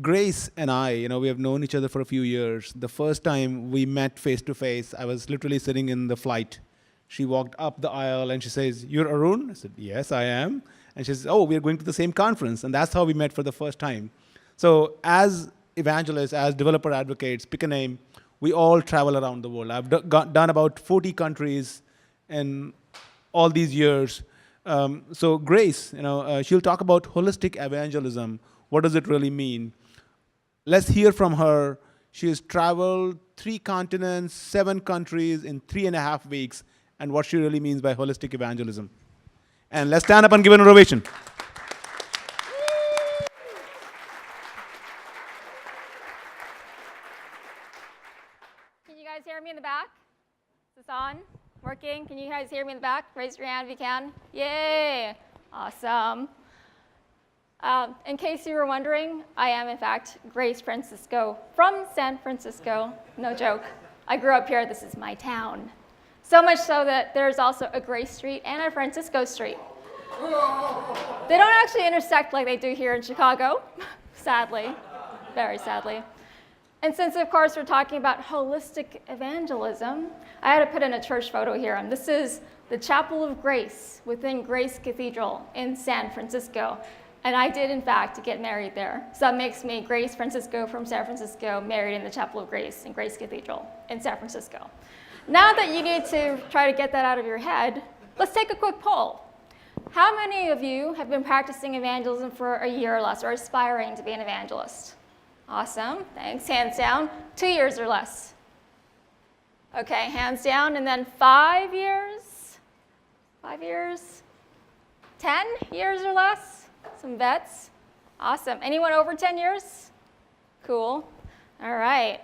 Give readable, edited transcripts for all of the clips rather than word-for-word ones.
Grace and I, we have known each other for a few years. The first time we met face to face, I was literally sitting in the flight. She walked up the aisle and she says, "You're Arun?" I said, "Yes, I am." And she says, "Oh, we're going to the same conference." And that's how we met for the first time. So as evangelists, as developer advocates, pick a name, we all travel around the world. I've done about 40 countries in all these years. So Grace, she'll talk about holistic evangelism. What does it really mean? Let's hear from her. She has traveled 3 continents, 7 countries in 3.5 weeks, and what she really means by holistic evangelism. And let's stand up and give an ovation. Can you guys hear me in the back? Is this on? Working? Can you guys hear me in the back? Raise your hand if you can. Yay! Awesome. In case you were wondering, I am, in fact, Grace Francisco from San Francisco. No joke. I grew up here. This is my town. So much so that there's also a Grace Street and a Francisco Street. They don't actually intersect like they do here in Chicago, sadly, very sadly. And since, of course, we're talking about holistic evangelism, I had to put in a church photo here. And this is the Chapel of Grace within Grace Cathedral in San Francisco. And I did, in fact, get married there. So that makes me Grace Francisco from San Francisco, married in the Chapel of Grace in Grace Cathedral in San Francisco. Now that you need to try to get that out of your head, let's take a quick poll. How many of you have been practicing evangelism for a year or less, or aspiring to be an evangelist? Awesome, thanks, hands down. 2 years or less. Okay, hands down, and then 5 years? 5 years? 10 years or less? Some vets? Awesome. Anyone over 10 years? Cool. All right.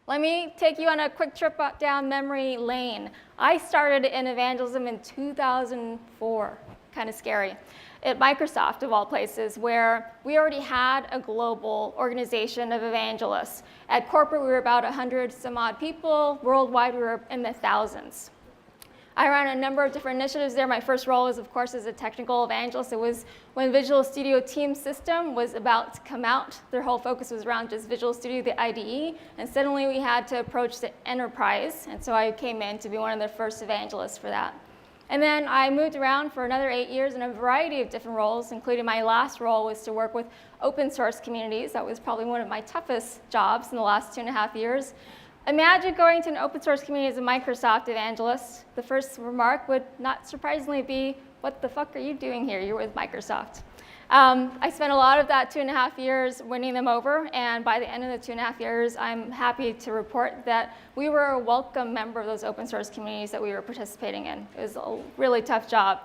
Let me take you on a quick trip down memory lane. I started in evangelism in 2004. Kind of scary. At Microsoft, of all places, where we already had a global organization of evangelists. At corporate, we were about 100 some odd people. Worldwide, we were in the thousands. I ran a number of different initiatives there. My first role was, of course, as a technical evangelist. It was when Visual Studio Team System was about to come out. Their whole focus was around just Visual Studio, the IDE, and suddenly we had to approach the enterprise, and so I came in to be one of the first evangelists for that. And then I moved around for another 8 years in a variety of different roles, including my last role was to work with open source communities. That was probably one of my toughest jobs in the last 2.5 years. Imagine going to an open source community as a Microsoft evangelist. The first remark would not surprisingly be, "What the fuck are you doing here? You're with Microsoft." I spent a lot of that 2.5 years winning them over, and by the end of the 2.5 years, I'm happy to report that we were a welcome member of those open source communities that we were participating in. It was a really tough job.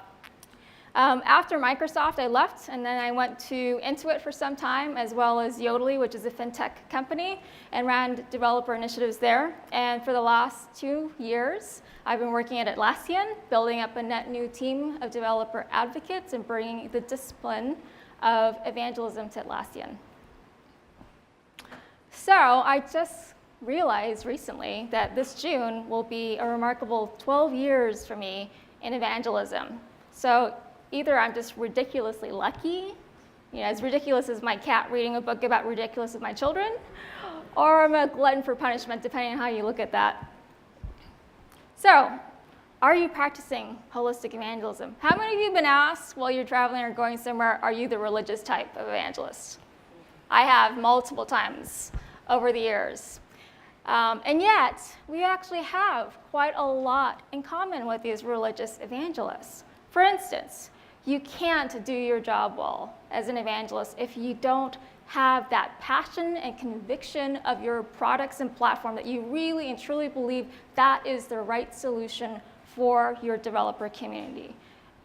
After Microsoft, I left, and then I went to Intuit for some time, as well as Yodely, which is a fintech company, and ran developer initiatives there. And for the last 2 years, I've been working at Atlassian, building up a net new team of developer advocates and bringing the discipline of evangelism to Atlassian. So I just realized recently that this June will be a remarkable 12 years for me in evangelism. So either I'm just ridiculously lucky, as ridiculous as my cat reading a book about ridiculous of my children, or I'm a glutton for punishment, depending on how you look at that. So, are you practicing holistic evangelism? How many of you have been asked while you're traveling or going somewhere, are you the religious type of evangelist? I have multiple times over the years. And yet, we actually have quite a lot in common with these religious evangelists. For instance, you can't do your job well as an evangelist if you don't have that passion and conviction of your products and platform that you really and truly believe that is the right solution for your developer community.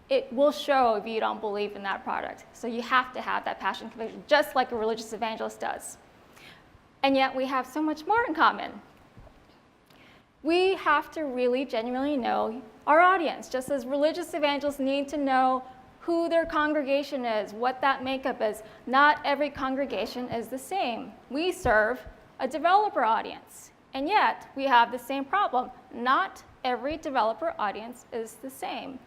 It will show if you don't believe in that product. So you have to have that passion and conviction, just like a religious evangelist does. And yet we have so much more in common. We have to really genuinely know our audience, just as religious evangelists need to know who their congregation is, what that makeup is. Not every congregation is the same. We serve a developer audience, and yet we have the same problem. Not every developer audience is the same.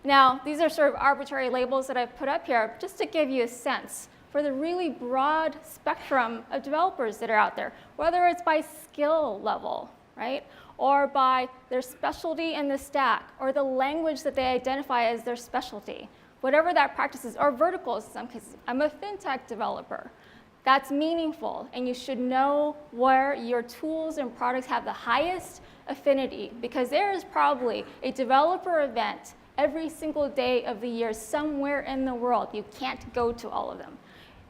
Now, these are sort of arbitrary labels that I've put up here just to give you a sense for the really broad spectrum of developers that are out there, whether it's by skill level, right? Or by their specialty in the stack, or the language that they identify as their specialty. Whatever that practice is, or verticals in some cases. I'm a fintech developer. That's meaningful, and you should know where your tools and products have the highest affinity, because there is probably a developer event every single day of the year somewhere in the world. You can't go to all of them.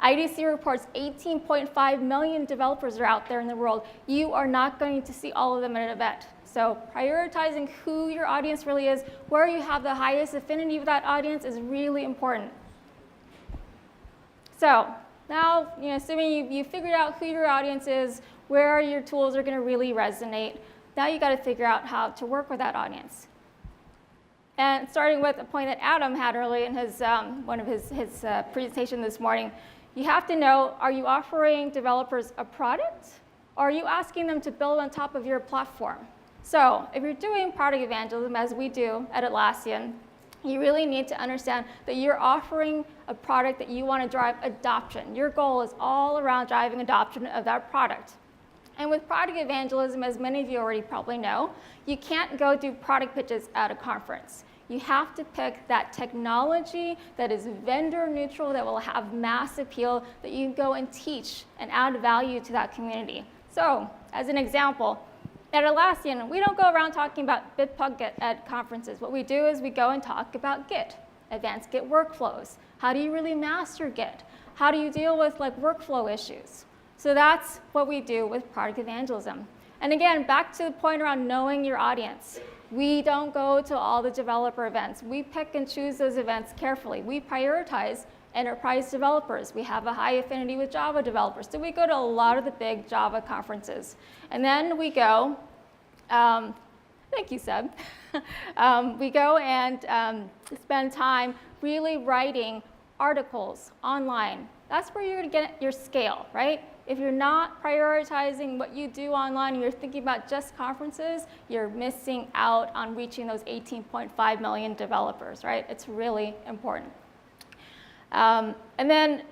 IDC reports 18.5 million developers are out there in the world. You are not going to see all of them at an event. So prioritizing who your audience really is, where you have the highest affinity with that audience is really important. So now, assuming you figured out who your audience is, where your tools are going to really resonate, now you got to figure out how to work with that audience. And starting with a point that Adam had early in his, one of his presentation this morning, you have to know, are you offering developers a product, or are you asking them to build on top of your platform? So if you're doing product evangelism, as we do at Atlassian, you really need to understand that you're offering a product that you want to drive adoption. Your goal is all around driving adoption of that product. And with product evangelism, as many of you already probably know, you can't go do product pitches at a conference. You have to pick that technology that is vendor neutral, that will have mass appeal, that you can go and teach and add value to that community. So, as an example, at Atlassian, we don't go around talking about Bitpug at conferences. What we do is we go and talk about Git, advanced Git workflows. How do you really master Git? How do you deal with workflow issues? So that's what we do with product evangelism. And again, back to the point around knowing your audience. We don't go to all the developer events. We pick and choose those events carefully. We prioritize enterprise developers. We have a high affinity with Java developers. So we go to a lot of the big Java conferences. And then we go, thank you, Seb. We go and spend time really writing articles online. That's where you're going to get your scale, right? If you're not prioritizing what you do online and you're thinking about just conferences, you're missing out on reaching those 18.5 million developers, right? It's really important. And then,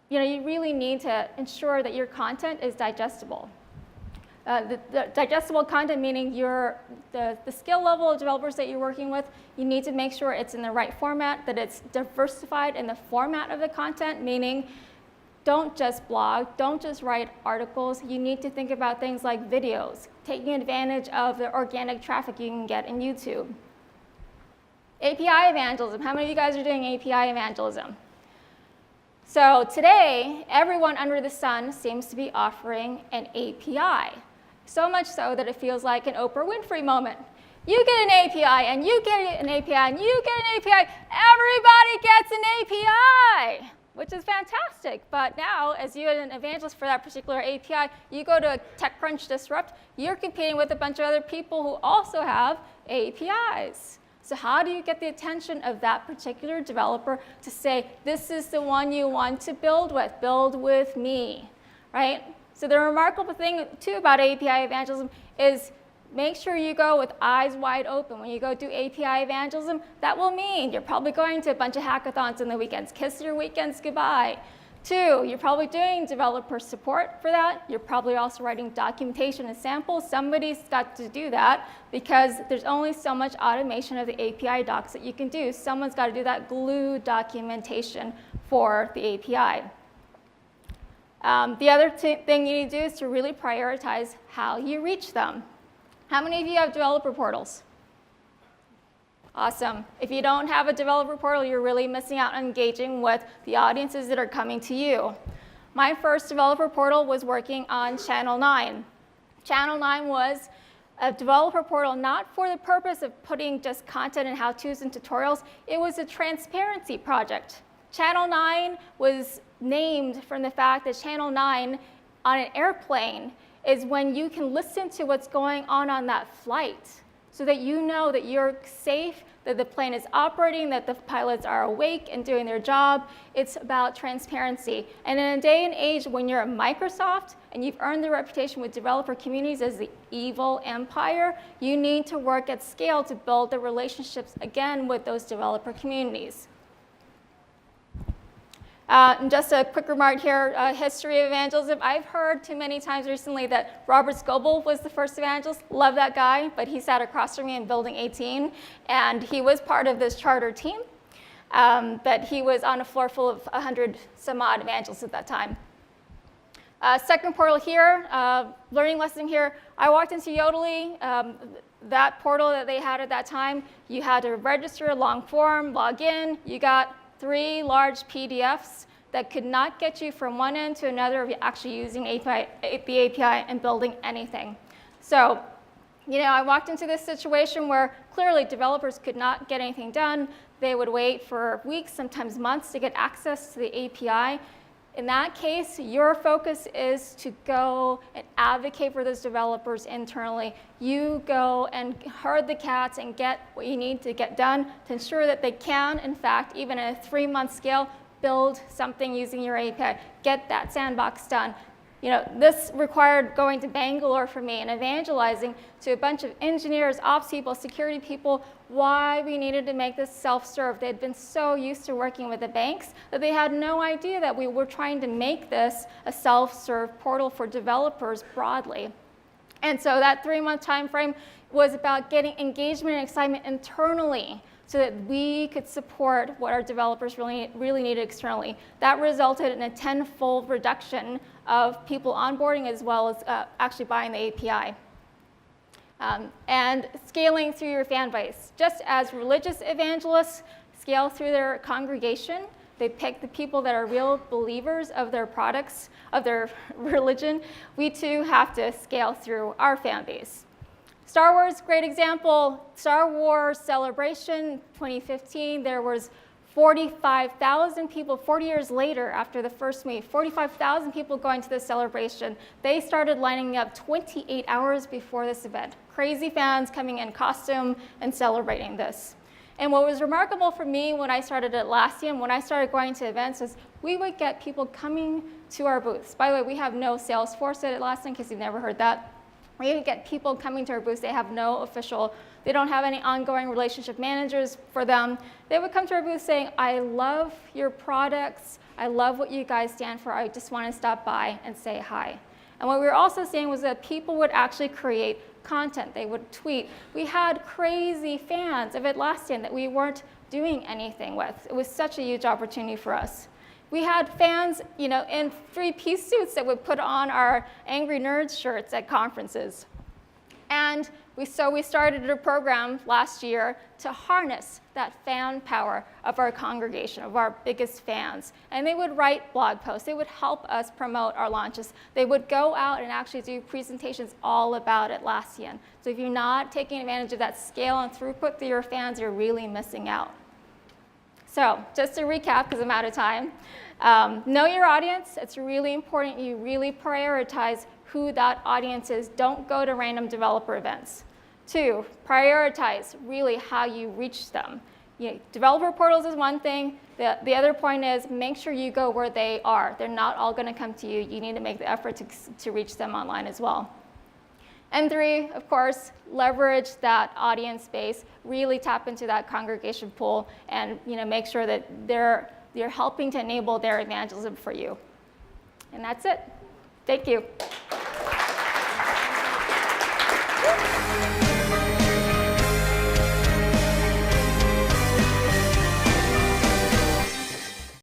you really need to ensure that your content is digestible. The digestible content, meaning the skill level of developers that you're working with, you need to make sure it's in the right format, that it's diversified in the format of the content, meaning don't just blog, don't just write articles. You need to think about things like videos, taking advantage of the organic traffic you can get in YouTube. API evangelism. How many of you guys are doing API evangelism? So today, everyone under the sun seems to be offering an API. So much so that it feels like an Oprah Winfrey moment. You get an API, and you get an API, and you get an API. Everybody gets an API, which is fantastic. But now, as you're an evangelist for that particular API, you go to TechCrunch Disrupt, you're competing with a bunch of other people who also have APIs. So how do you get the attention of that particular developer to say, this is the one you want to build with me, right? So the remarkable thing, too, about API evangelism is make sure you go with eyes wide open. When you go do API evangelism, that will mean you're probably going to a bunch of hackathons on the weekends. Kiss your weekends goodbye. 2, you're probably doing developer support for that. You're probably also writing documentation and samples. Somebody's got to do that because there's only so much automation of the API docs that you can do. Someone's got to do that glue documentation for the API. The other thing you need to do is to really prioritize how you reach them. How many of you have developer portals? Awesome. If you don't have a developer portal, you're really missing out on engaging with the audiences that are coming to you. My first developer portal was working on Channel 9. Channel 9 was a developer portal not for the purpose of putting just content and how-tos and tutorials. It was a transparency project. Channel 9 was named from the fact that Channel 9 on an airplane is when you can listen to what's going on that flight so that you know that you're safe, that the plane is operating, that the pilots are awake and doing their job. It's about transparency. And in a day and age when you're at Microsoft and you've earned the reputation with developer communities as the evil empire, you need to work at scale to build the relationships again with those developer communities. And just a quick remark here, history of evangelism. I've heard too many times recently that Robert Scoble was the first evangelist. Love that guy, but he sat across from me in Building 18, and he was part of this charter team. But he was on a floor full of 100 some odd evangelists at that time. Second portal here, learning lesson here. I walked into Yodely, that portal that they had at that time. You had to register a long form, log in. You got 3 large PDFs that could not get you from one end to another of actually using the API and building anything. So, I walked into this situation where clearly developers could not get anything done. They would wait for weeks, sometimes months, to get access to the API. In that case, your focus is to go and advocate for those developers internally. You go and herd the cats and get what you need to get done to ensure that they can, in fact, even at a 3-month scale, build something using your API. Get that sandbox done. This required going to Bangalore for me and evangelizing to a bunch of engineers, ops people, security people, why we needed to make this self-serve. They had been so used to working with the banks that they had no idea that we were trying to make this a self-serve portal for developers broadly. And so that 3-month time frame was about getting engagement and excitement internally so that we could support what our developers really needed externally. That resulted in a 10-fold reduction of people onboarding as well as actually buying the API. And scaling through your fan base. Just as religious evangelists scale through their congregation, they pick the people that are real believers of their products, of their religion, we too have to scale through our fan base. Star Wars, great example. Star Wars Celebration 2015, there was 45,000 people, 40 years later after the first movie, 45,000 people going to this celebration. They started lining up 28 hours before this event. Crazy fans coming in costume and celebrating this. And what was remarkable for me when I started at Atlassian, when I started going to events, is we would get people coming to our booths. By the way, we have no sales force at Atlassian, in case you've never heard that. We would get people coming to our booths. They have no official, they don't have any ongoing relationship managers for them. They would come to our booth saying, I love your products. I love what you guys stand for. I just want to stop by and say hi. And what we were also seeing was that people would actually create content. They would tweet. We had crazy fans of Atlassian that we weren't doing anything with. It was such a huge opportunity for us. We had fans, in 3-piece suits that would put on our Angry Nerds shirts at conferences. And we started a program last year to harness that fan power of our congregation, of our biggest fans. And they would write blog posts. They would help us promote our launches. They would go out and actually do presentations all about Atlassian. So if you're not taking advantage of that scale and throughput through your fans, you're really missing out. So just to recap, because I'm out of time, know your audience. It's really important you really prioritize who that audience is. Don't go to random developer events. 2, prioritize really how you reach them. Developer portals is one thing. The other point is make sure you go where they are. They're not all going to come to you. You need to make the effort to reach them online as well. And 3, of course, leverage that audience base. Really tap into that congregation pool and make sure that they're helping to enable their evangelism for you. And that's it. Thank you.